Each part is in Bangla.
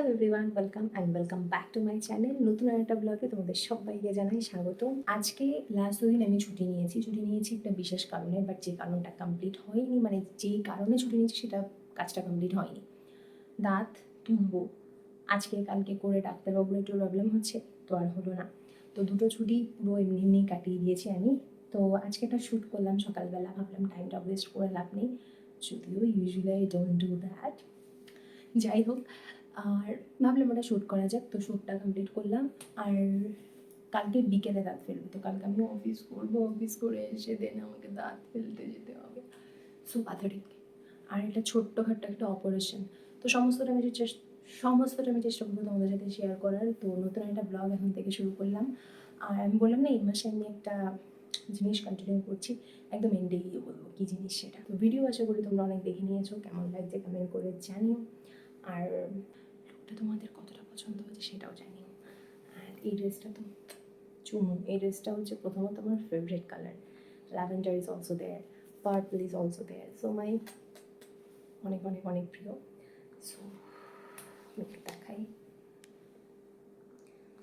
Hello everyone, welcome back to my channel. নতুন একটা ব্লগে তোমাদের সবাইকে জানাই স্বাগত। আজকে লাস্ট দুদিন আমি ছুটি নিয়েছি একটা বিশেষ কারণে, বাট যে কারণটা কমপ্লিট হয়নি, মানে যেই কারণে ছুটি নিয়েছি সেটা কাজটা কমপ্লিট হয়নি। দাঁত তুলবো আজকে কালকে করে, ডাক্তারবাবুর একটু প্রবলেম হচ্ছে, তো আর হলো না। তো দুটো ছুটি পুরো এমনি কাটিয়ে দিয়েছি আমি। তো আজকে একটা শ্যুট করলাম সকালবেলা, ভাবলাম টাইমটা ওয়েস্ট করে লাভ নেই, যদিও usually I don't do that. যাই হোক, আর ভাবলাম ওটা শ্যুট করা যাক, তো শ্যুটটা কমপ্লিট করলাম। আর কালকে বিকেলে দাঁত ফেলবো, তো কালকে আমি অফিস করবো, অফিস করে এসে দেন আমাকে দাঁত ফেলতে যেতে হবে, সো পাথরিক। আর এটা ছোট্টখাট্টো একটা অপারেশন, তো সমস্তটা আমি চেষ্টা করবো তোমাদের সাথে শেয়ার করার। তো নতুন একটা ব্লগ এখন থেকে শুরু করলাম। আর আমি বললাম না, এই মাসে আমি একটা জিনিস কন্টিনিউ করছি, একদম এন্ডে গিয়ে বলবো কী জিনিস সেটা। তো ভিডিও আশা করি তোমরা অনেক দেখে নিয়েছো, কেমন লাগছে কমেন্ট করে জানিও, আর লুকটা তোমাদের কতটা পছন্দ হয়েছে সেটাও জানিও। আর এই ড্রেসটা তো চুমু, এই ড্রেসটা হচ্ছে প্রথমত আমার favourite colour, lavender is also there, purple is also there, so my অনেক অনেক অনেক প্রিয়। সো দেখাই,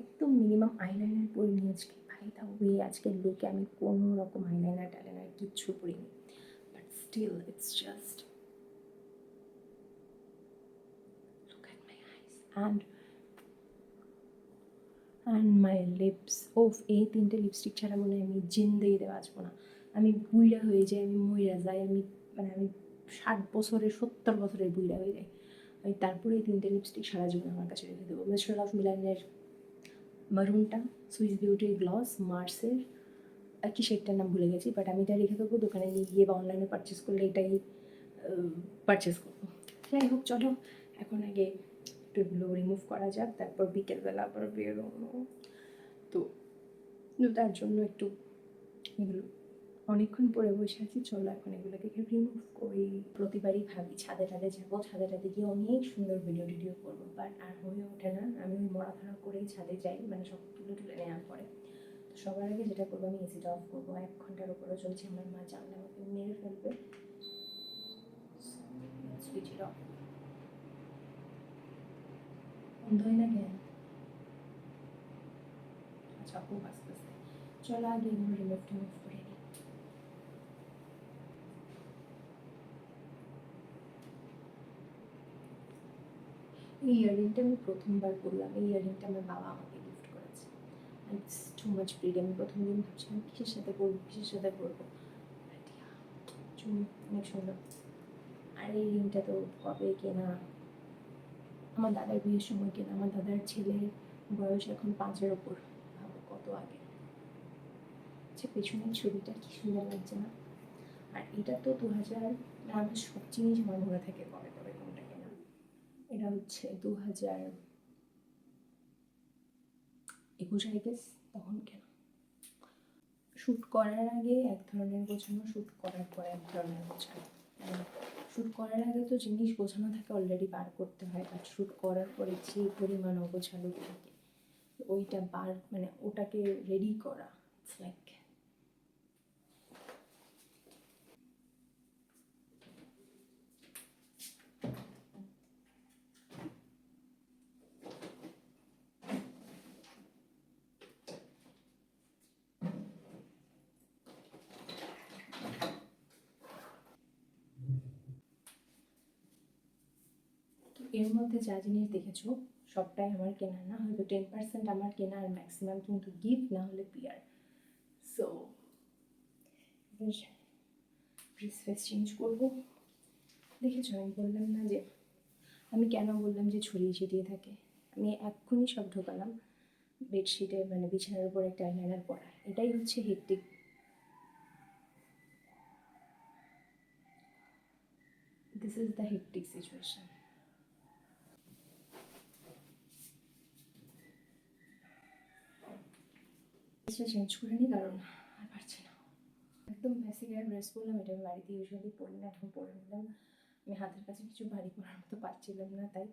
একদম মিনিমাম আইলাইনার পরে নিয়ে আজকে, ভাই তাও ওই আজকের লুকে আমি কোনো রকম আইলাইনার টাইলাইনার কিচ্ছু পরিনি, but still it's just look at my eyes and my lips. এই তিনটে লিপস্টিক ছাড়া মনে হয় আমি জিন্দেগিতে বাঁচবো না। আমি বুইড়া হয়ে যাই, আমি মইরা যাই, আমি 60 বছরের 70 বছরের বুইড়া হয়ে যাই। আমি তারপরে এই তিনটে লিপস্টিক সারা জীবন আমার কাছে রেখে দেবো। মিস্টার অফ মিলানের মারুনটা, সুইস বিউটির গ্লস, মার্সের আর কি শেডটার নাম ভুলে গেছি, বাট আমি এটা রেখে দেবো, দোকানে গিয়ে বা অনলাইনে পারচেস করলে এটাই পারচেস করবো। যাই হোক, চলো এখন আগে একটু এগুলো রিমুভ করা যাক, তারপর বিকেলবেলা আবার বেরোনো। তো তার জন্য একটু এগুলো অনেকক্ষণ পরে বসে আছি, চলো এখন এগুলোকে রিমুভ করি। প্রতিবারই ভাবি ছাদে যাবো, ছাদে গিয়ে অনেক সুন্দর ভিডিও করবো, বাট আর হয়ে ওঠে না। আমি ওই মরাধরা করেই ছাদে যাই, মানে সব তুলে নেওয়ার পরে। তো সবার আগে যেটা করবো, আমি এসিটা অফ করবো। 1 ঘন্টার উপরে চলছে, আমার মা জানলে আমাকে মেরে ফেলবে। সুইচ অফ বন্ধ হয় না কেন? আচ্ছা, খুব আস্তে আস্তে। চলো আগে এগুলো রিমুভ করে নিই। এই ইয়াররিংটা আমি প্রথমবার পরলাম, এই ইয়াররিংটা আমার বাবা আমাকে গিফট করেছে। It's too much pretty. আমি প্রথম দিন ভাবছিলাম কিসের সাথে পরবো, অনেক সুন্দর। আর এই রিংটা তো কবে কেনা, আমার দাদার বিয়ের সময় কেনা। আমার দাদার ছেলের বয়স এখন 5-এর ওপর, ভাবো কত আগে। আচ্ছা, পেছনের ছবিটা কি সুন্দর লাগছে না? আর এটা তো 2000, না আমার সব জিনিস আমার মনে থাকে কবে কোনটা কেনা। এটা হচ্ছে 2021, আই গেস, তখন কেনা। শ্যুট করার আগে এক ধরনের গোছানো, শ্যুট করার পরে এক ধরনের গোছানো। শ্যুট করার আগে তো জিনিস গোছানো থাকে, অলরেডি বার করতে হয়, বাট শ্যুট করার পরে যে পরিমাণ অগোছালো থাকে, ওইটা মানে ওটাকে রেডি করা, ইটস লাইক এর মধ্যে যা জিনিস দেখেছো সবটাই আমার কেনা না, হয়তো 10% আমার কেনা, আর ম্যাক্সিমাম কিন্তু গিফট না হলে পিয়ার। সো ড্রেস চেঞ্জ করবো। দেখেছো, আমি বললাম না যে, আমি কেন বললাম যে ছড়িয়ে ছিটিয়ে থাকে। আমি এক্ষুনি সব ঢোকালাম বেডশিটে, মানে বিছানার উপর একটা আইলাইনার পরা, এটাই হচ্ছে hectic. This is the hectic situation. ড্রেসটা চেঞ্জ করে নিই, কারণ আর পারছি না। একদম বেসিক একটা ড্রেস পরলাম, এটা আমি বাড়িতে ইউজুয়ালি পরি না, এখন পরে নিলাম। আমি হাতের কাছে কিছু ভারী পরার মতো পারছিলাম না, তাই।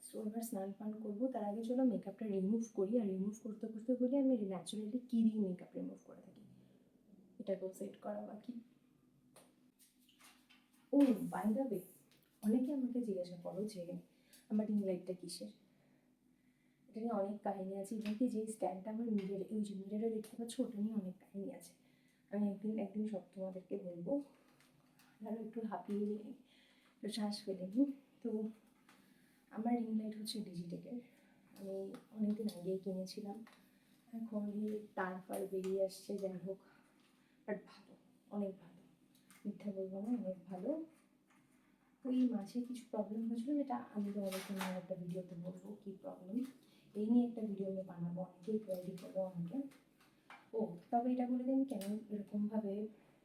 সো এবার স্নান পান করবো, তার আগে চলো মেকআপটা রিমুভ করি। আর রিমুভ করতে বলি আমি ন্যাচারালি কী দিয়ে মেকআপ রিমুভ করে থাকি, এটাকেও সেট করা বাকি। ও বাই দ্য ওয়ে, অনেকে আমাকে জিজ্ঞাসা করো যে আমার রিং লাইটটা কিসের। এটা নিয়ে অনেক কাহিনী আছে। ইভেন যে স্ট্যান্ডটা আমার মিরর, এই যে মিররে দেখতে পাচ্ছ, ওটা নিয়ে অনেক কাহিনী আছে। আমি একদিন সব তোমাদেরকে বলবো। আরও একটু হাঁপিয়ে নিই, একটু শ্বাস ফেলে নিই। তো আমার রিং লাইট হচ্ছে ডিজিটেকের। আমি অনেকদিন আগেই কিনেছিলাম, এখন তার ফার বেরিয়ে আসছে, যাই হোক। বাট ভালো, অনেক ভালো, মিথ্যা বলবো না, অনেক ভালো। ওই মাঝে কিছু প্রবলেম হয়েছিলো, যেটা আমি তোমাদেরকে নিয়ে একটা ভিডিওতে বলবো কী প্রবলেম। এই নিয়ে একটা ভিডিও আমি বানাবো, অনেকেই কোয়ারি করবো আমাকে। ও তবে এটা বলে দিই, আমি কেন এরকমভাবে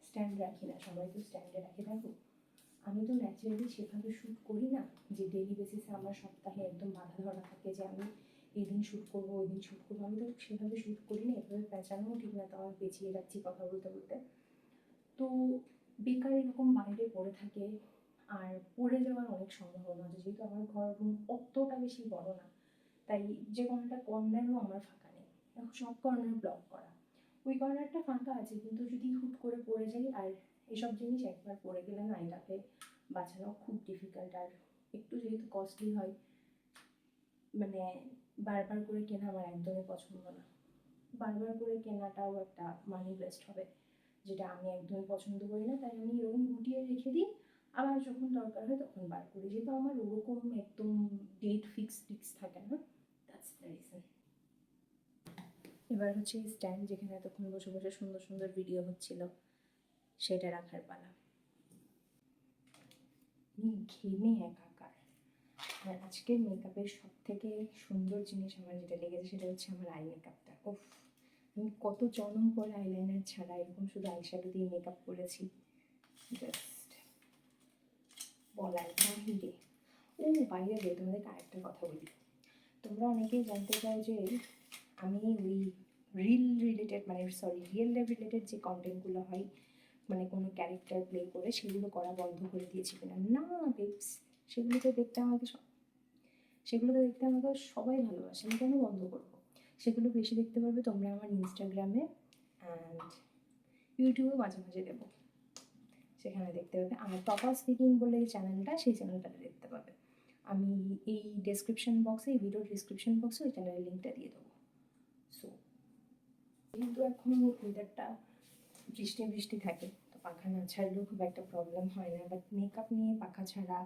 স্ট্যান্ড রাখি না, সবাই তো স্ট্যান্ডে রাখে। দেখো আমি তো ন্যাচারালি সেভাবে শ্যুট করি না যে ডেইলি বেসিসে আমার সপ্তাহে একদম বাঁধা ধরা থাকে যে আমি এই দিন শ্যুট করবো, ওই দিন শ্যুট করবো। আমি তো সেভাবে শ্যুট করি না, এভাবে পেঁচানোও ঠিক না, তো আমি পেঁচিয়ে রাখছি কথা বলতে বলতে। তো বেকার এরকম বাইরে পড়ে থাকে, আর পড়ে যাওয়ার অনেক সম্ভাবনা আছে। যেহেতু আমার ঘর রুম অতটা বেশি বড় না, তাই যে কোনো একটা কর্নারও আমার ফাঁকা নেই। এখন সব কর্নার ব্লক করা, ওই কর্নারটা ফাঁকা আছে, কিন্তু যদি হুট করে পড়ে যাই, আর এসব জিনিস একবার পড়ে গেলে না, এটাকে বাঁচানো খুব ডিফিকাল্ট। আর একটু যেহেতু কস্টলি হয়, মানে বারবার করে কেনা আমার একদমই পছন্দ না। বারবার করে কেনাটাও একটা মানি ওয়েস্ট হবে, যেটা আমি একদমই পছন্দ করি না। তাই আমি এরকম গুটিয়ে রেখে দিই, আবার যখন দরকার হয় তখন বার করি। যেহেতু আমার ওরকম একদম ডেট ফিক্স থাকে না, দ্যাটস দ্য রিজন। এবার হচ্ছে এই স্ট্যান্ড, যেখানে এতক্ষণ বসে বসে সুন্দর সুন্দর ভিডিও হচ্ছিল, সেটা রাখার পালা। ঘেমে একাকার। আর আজকের মেকআপের সব থেকে সুন্দর জিনিস আমার যেটা লেগেছে, সেটা হচ্ছে আমার আই মেকআপটা। ওফ, আমি কত জন্ম পরে আইলাইনার ছাড়া এরকম শুধু আইশ্যাডো দিয়ে মেকআপ করেছি, জাস্ট বলার বাহিরে। ও বাইরে দিয়ে তোমাদেরকে আরেকটা কথা বলি। তোমরা অনেকেই জানতে চাও যে আমি ওই রিয়েল লাইফ রিলেটেড যে কন্টেন্টগুলো হয়, মানে কোনো ক্যারেক্টার প্লে করে, সেগুলো করা বন্ধ করে দিয়েছি কিনা। না বেবস, সেগুলোতে দেখতে আমাকে সবাই ভালোবাসে। আমি কেন বন্ধ করবো? সেগুলো বেশি দেখতে পারবে তোমরা আমার ইনস্টাগ্রামে অ্যান্ড ইউটিউবে মাঝে মাঝে দেবো, সেখানে দেখতে পাবে। আর টপা স্পিকিং বলে এই চ্যানেলটা, সেই চ্যানেলটাতে দেখতে পাবে। আমি এই ডেসক্রিপশন বক্সে, এই ভিডিও ডেসক্রিপশন বক্সে ওই চ্যানেলের লিঙ্কটা দিয়ে দেবো। সো যেহেতু এখন ওয়েদারটা বৃষ্টি থাকে, তো পাখা না ছাড়লেও খুব একটা প্রবলেম হয় না। বাট মেকআপ নিয়ে পাখা ছাড়া,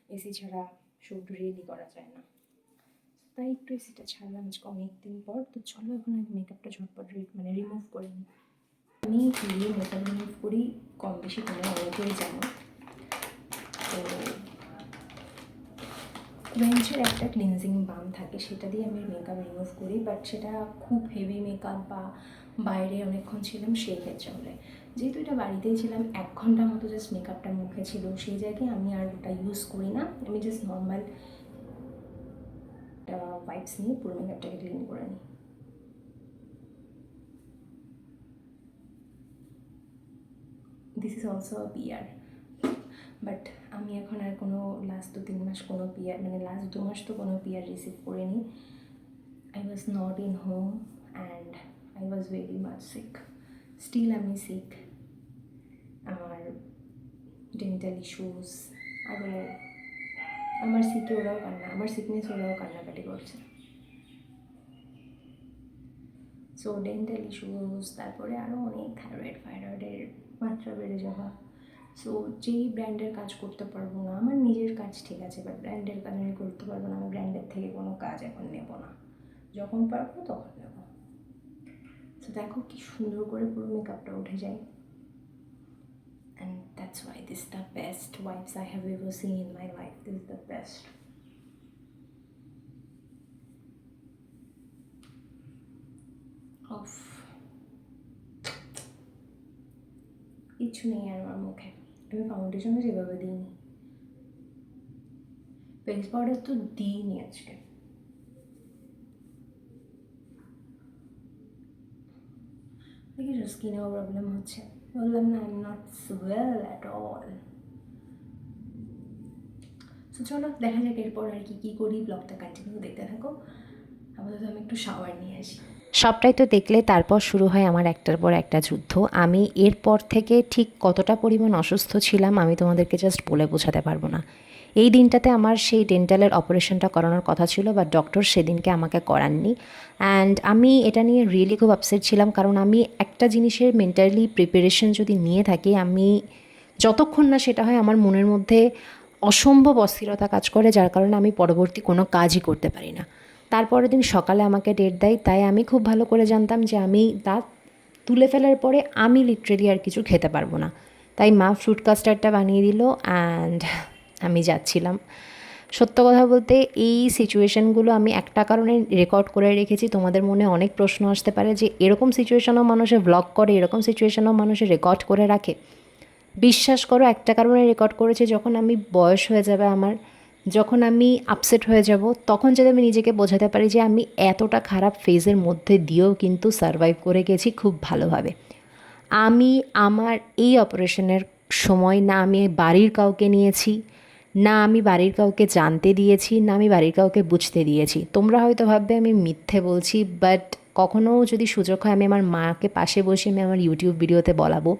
এসি ছাড়া শ্যুট রিয়েলি করা যায় না, তাই একটু এসিটা ছাড়লাম আজকে অনেক দিন পর। তো চলো এখন আমি মেকআপটা ঝটপট রিমুভ করে নিই। আমি মেকআপ রিমুভ করি কম বেশি, তোমরা অনেকেই জানো। তো কোয়েঞ্চের একটা ক্লিনজিং বাম থাকে, সেটা দিয়ে আমি মেকআপ রিমুভ করি। বাট সেটা খুব হেভি মেকআপ বা বাইরে অনেকক্ষণ ছিলাম, সেই ক্ষেত্রে হলে। যেহেতু এটা বাড়িতেই ছিলাম, 1 ঘন্টার মতো জাস্ট মেকআপটা মুখে ছিল, সেই জায়গায় আমি আর ওটা ইউজ করি না। আমি জাস্ট নর্মাল ওয়াইপস নিয়ে পুরো মেকআপটাকে ক্লিন করে নিই। This is also a PR. But আমি এখন আর কোনো লাস্ট 2-3 মাস কোনো পিআর, মানে লাস্ট 2 মাস তো কোনো পিআর রিসিভ করিনি। I was not in home and I was very much sick. Still আমি সিক। আমার ডেন্টাল ইস্যুস, আরও আমার সিকনেস ওরাও কান্নাকাটি করছে। সো ডেন্টাল ইস্যুস, তারপরে আরও অনেক থাইরয়েডের মাত্রা বেড়ে যাওয়া। সো যেই ব্র্যান্ডের কাজ করতে পারবো না, আমার নিজের কাজ ঠিক আছে, বাট ব্র্যান্ডের কাজ আমি করতে পারবো না। আমি ব্র্যান্ডের থেকে কোনো কাজ এখন নেব না, যখন পারবো তখন নেব। সো দেখো কি সুন্দর করে পুরো মেকআপটা উঠে যায়। And that's why this the best wipes I have ever seen in my life. This is the best. Of কিছু নেই আর আমার মুখে। আমি ফাউন্ডেশনও যেভাবে দিইনি, ফেস পাউডার তো দিইনি আজকে। দেখেছো স্কিনেও প্রবলেম হচ্ছে, বললাম না, I am not well at all. So চলো দেখা যাক এরপর আর কি করি। ব্লগটা কন্টিনিউ দেখতে থাকো। আপাতত আমি একটু শাওয়ার নিয়ে আসি। সবটাই তো দেখলে। তারপর শুরু হয় আমার একটার পর একটা যুদ্ধ। আমি এরপর থেকে ঠিক কতটা পরিমাণ অসুস্থ ছিলাম আমি তোমাদেরকে জাস্ট বলে বোঝাতে পারবো না। এই দিনটাতে আমার সেই ডেন্টালের অপারেশনটা করানোর কথা ছিল, বাট ডক্টর সেদিনকে আমাকে করাননি। অ্যান্ড আমি এটা নিয়ে রিয়েলি খুব আপসেট ছিলাম, কারণ আমি একটা জিনিসের মেন্টালি প্রিপারেশন যদি নিয়ে থাকি, আমি যতক্ষণ না সেটা হয় আমার মনের মধ্যে অসম্ভব অস্থিরতা কাজ করে, যার কারণে আমি পরবর্তী কোনো কাজই করতে পারি না। তারপরের দিন সকালে আমাকে ডেট দেয়, তাই আমি খুব ভালো করে জানতাম যে আমি দাঁত তুলে ফেলার পরে আমি লিটারেলি আর কিছু খেতে পারবো না। তাই মা ফ্রুট কাস্টার্ডটা বানিয়ে দিল অ্যান্ড আমি যাচ্ছিলাম। সত্য কথা বলতে এই সিচুয়েশানগুলো আমি একটা কারণে রেকর্ড করে রেখেছি। তোমাদের মনে অনেক প্রশ্ন আসতে পারে যে এরকম সিচুয়েশানও মানুষে ভ্লগ করে, এরকম সিচুয়েশানও মানুষে রেকর্ড করে রাখে। বিশ্বাস করো, একটা কারণে রেকর্ড করেছি, যখন আমি বয়স হয়ে যাবে আমার, যখন আমি আপসেট হয়ে যাব, তখন যদি আমি নিজেকে বোঝাতে পারি যে আমি এতটা খারাপ ফেজের মধ্যে দিয়েও কিন্তু সারভাইভ করে গেছি খুব ভালোভাবে। আমি আমার এই অপারেশনের সময় না আমি বাড়ির কাউকে নিয়েছি, না আমি বাড়ির কাউকে জানতে দিয়েছি, না আমি বাড়ির কাউকে বুঝতে দিয়েছি। তোমরা হয়তো ভাববে আমি মিথ্যে বলছি, বাট কখনও যদি সুযোগ হয় আমি আমার মাকে পাশে বসে আমি আমার ইউটিউব ভিডিওতে বলাবো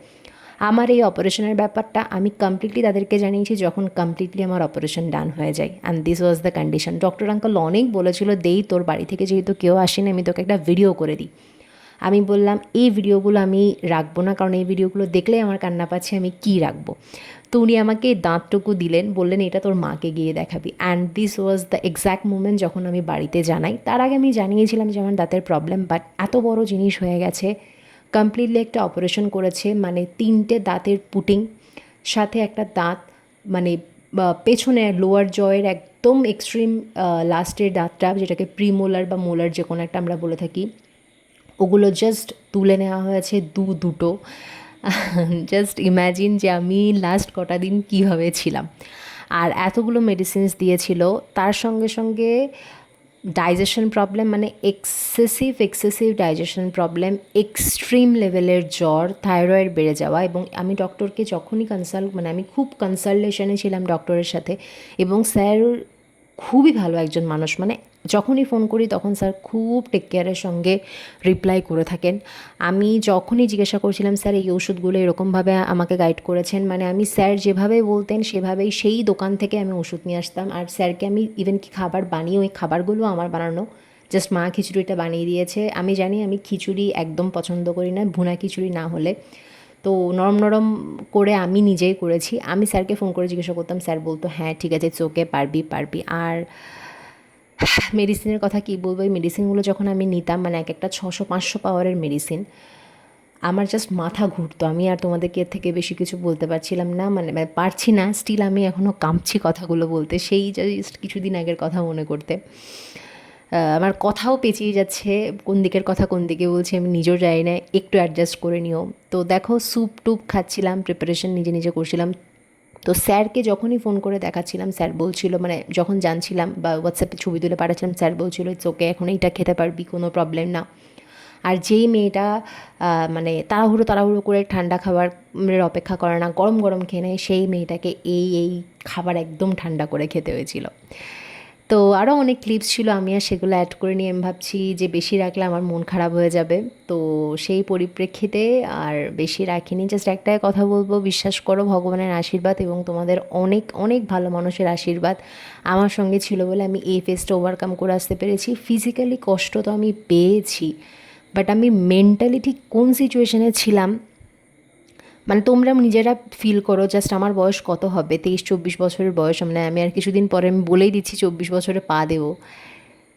আমার এই অপারেশনের ব্যাপারটা। আমি কমপ্লিটলি তাদেরকে জানিয়েছি যখন কমপ্লিটলি আমার অপারেশন ডান হয়ে যায়, and this was the condition. Doctor uncle অনেক বলেছিল, দেই তোর বাড়ি থেকে যেহেতু কেউ আসেনি, আমি তোকে একটা ভিডিও করে দিই। আমি বললাম এই ভিডিওগুলো আমি রাখবো না, কারণ এই ভিডিওগুলো দেখলেই আমার কান্না পাচ্ছে, আমি কি রাখবো। তো উনি আমাকে দাঁতটুকু দিলেন, বললেন এটা তোর মাকে গিয়ে দেখাবি। And this was the exact moment যখন আমি বাড়িতে জানাই। তার আগে আমি জানিয়েছিলাম যে আমার দাঁতের প্রবলেম, বাট এত বড় জিনিস হয়ে গেছে। কমপ্লিটলি একটা অপারেশন করেছে, মানে 3টে দাঁতের পুটিং, সাথে একটা দাঁত মানে পেছনে লোয়ার জয়ের একদম এক্সট্রিম লাস্টের দাঁতটা, যেটাকে প্রিমোলার বা মোলার যে কোনো একটা আমরা বলে থাকি, ওগুলো জাস্ট তুলে নেওয়া হয়েছে দুটো। জাস্ট ইম্যাজিন যে আমি লাস্ট কটা দিন কীভাবে ছিলাম। আর এতগুলো মেডিসিনস দিয়েছিল, তার সঙ্গে সঙ্গে ডাইজেশন প্রবলেম, মানে এক্সেসিভ ডাইজেশন প্রবলেম, এক্সট্রিম লেভেলের জ্বর, থাইরয়েড বেড়ে যাওয়া। এবং আমি ডক্টরকে যখনই মানে আমি খুব কনসালটেশনে ছিলাম ডক্টরের সাথে, এবং স্যার খুবই ভালো একজন মানুষ, মানে যখনই ফোন করি তখন স্যার খুব টেক কেয়ারের সঙ্গে রিপ্লাই করে থাকেন। আমি যখনই জিজ্ঞাসা করছিলাম স্যার এই ওষুধগুলো এরকমভাবে আমাকে গাইড করেছেন, মানে আমি স্যার যেভাবে বলতেন সেভাবেই সেই দোকান থেকে আমি ওষুধ নিয়ে আসতাম। আর স্যারকে আমি ইভেন কি খাবার বানিয়ে, ওই খাবারগুলো আমার বানানো, জাস্ট মা খিচুড়িটা বানিয়ে দিয়েছে। আমি জানি আমি খিচুড়ি একদম পছন্দ করি না, ভুনা খিচুড়ি না হলে। তো নরম নরম করে আমি নিজেই করেছি। আমি স্যারকে ফোন করে জিজ্ঞাসা করতাম, স্যার বলতো হ্যাঁ ঠিক আছে চোখে পারবি। আর মেডিসিনের কথা কী বলবো, এই মেডিসিনগুলো যখন আমি নিতাম, মানে এক একটা 600-500 পাওয়ারের মেডিসিন, আমার জাস্ট মাথা ঘুরতো। আমি আর তোমাদেরকে এর থেকে বেশি কিছু বলতে পারছিলাম না, মানে পারছি না, স্টিল আমি এখনও কাঁপছি কথাগুলো বলতে, সেই জাস্ট কিছুদিন আগের কথা মনে করতে। আমার কথাও পেঁচিয়ে যাচ্ছে, কোন দিকের কথা কোন দিকে বলছি আমি নিজেও জানি না, একটু অ্যাডজাস্ট করে নিও। তো দেখো স্যুপ টুপ খাচ্ছিলাম, প্রিপারেশন নিজে করছিলাম। তো স্যারকে যখনই ফোন করে দেখাচ্ছিলাম, স্যার বলছিল, মানে যখন জানছিলাম বা হোয়াটসঅ্যাপে ছবি তুলে পাঠাচ্ছিলাম, স্যার বলছিল ইটস ওকে, এখন এইটা খেতে পারবি, কোনো প্রবলেম না। আর যেই মেয়েটা তাড়াহুড়ো করে ঠান্ডা খাবারের অপেক্ষা করে না, গরম গরম খেয়ে নেয়, সেই মেয়েটাকে এই খাবার একদম ঠান্ডা করে খেতে হয়েছিল। তো আরও অনেক ক্লিপস ছিল, আমি আর সেগুলো অ্যাড করে নিয়ে আমি ভাবছি যে বেশি রাখলে আমার মন খারাপ হয়ে যাবে। তো সেই পরিপ্রেক্ষিতে আর বেশি রাখিনি। জাস্ট একটাই কথা বলবো, বিশ্বাস করো ভগবানের আশীর্বাদ এবং তোমাদের অনেক অনেক ভালো মানুষের আশীর্বাদ আমার সঙ্গে ছিল বলে আমি এই ফেজটা ওভারকাম করে আসতে পেরেছি। ফিজিক্যালি কষ্ট তো আমি পেয়েছি, বাট আমি মেন্টালি ঠিক কোন সিচুয়েশানে ছিলাম, মানে তোমরা নিজেরা ফিল করো। জাস্ট আমার বয়স কত হবে, 23-24 বছরের বয়স, মানে আমি আর কিছুদিন পরে আমি বলেই দিচ্ছি 24 বছরে পা দেবো।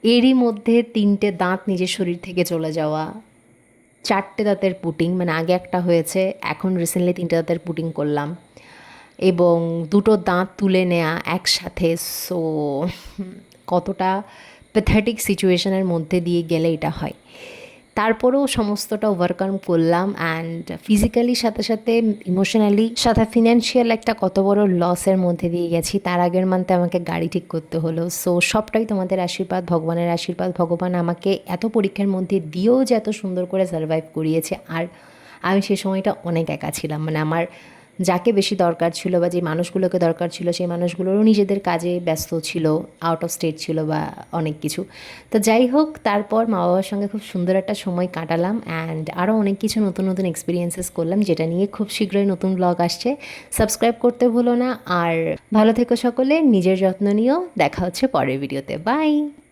এরই মধ্যে 3টে দাঁত নিজের শরীর থেকে চলে যাওয়া, 4টে দাঁতের পুটিং, মানে আগে একটা হয়েছে, এখন রিসেন্টলি 3টে দাঁতের পুটিং করলাম, এবং 2টো দাঁত তুলে নেওয়া একসাথে। সো কতটা প্যাথেটিক সিচুয়েশনের মধ্যে দিয়ে গেলে এটা হয়। তারপরেও সমস্তটা ওভারকাম করলাম, অ্যান্ড ফিজিক্যালি সাথে ইমোশনালি সাথে ফিনান্সিয়াল একটা কত বড় লসের মধ্যে দিয়ে গেছি। তার আগের মান্থে আমাকে গাড়ি ঠিক করতে হলো। সো সবটাই তোমাদের আশীর্বাদ, ভগবানের আশীর্বাদ। ভগবান আমাকে এত পরীক্ষার মধ্যে দিয়েও যে এত সুন্দর করে সারভাইভ করিয়েছে। আর আমি সে সময়টা অনেক একা ছিলাম, মানে আমার যাকে বেশি দরকার ছিল বা যে মানুষগুলোকে দরকার ছিল সেই মানুষগুলোরও নিজেদের কাজে ব্যস্ত ছিল, আউট অফ স্টেট ছিল বা অনেক কিছু। তো যাই হোক, তারপর মা বাবার সঙ্গে খুব সুন্দর একটা সময় কাটালাম অ্যান্ড আরও অনেক কিছু নতুন নতুন এক্সপিরিয়েন্সেস করলাম, যেটা নিয়ে খুব শীঘ্রই নতুন ব্লগ আসছে। সাবস্ক্রাইব করতে ভুলো না, আর ভালো থেকো সকলে, নিজের যত্ন নিও। দেখা হচ্ছে পরের ভিডিওতে। বাই।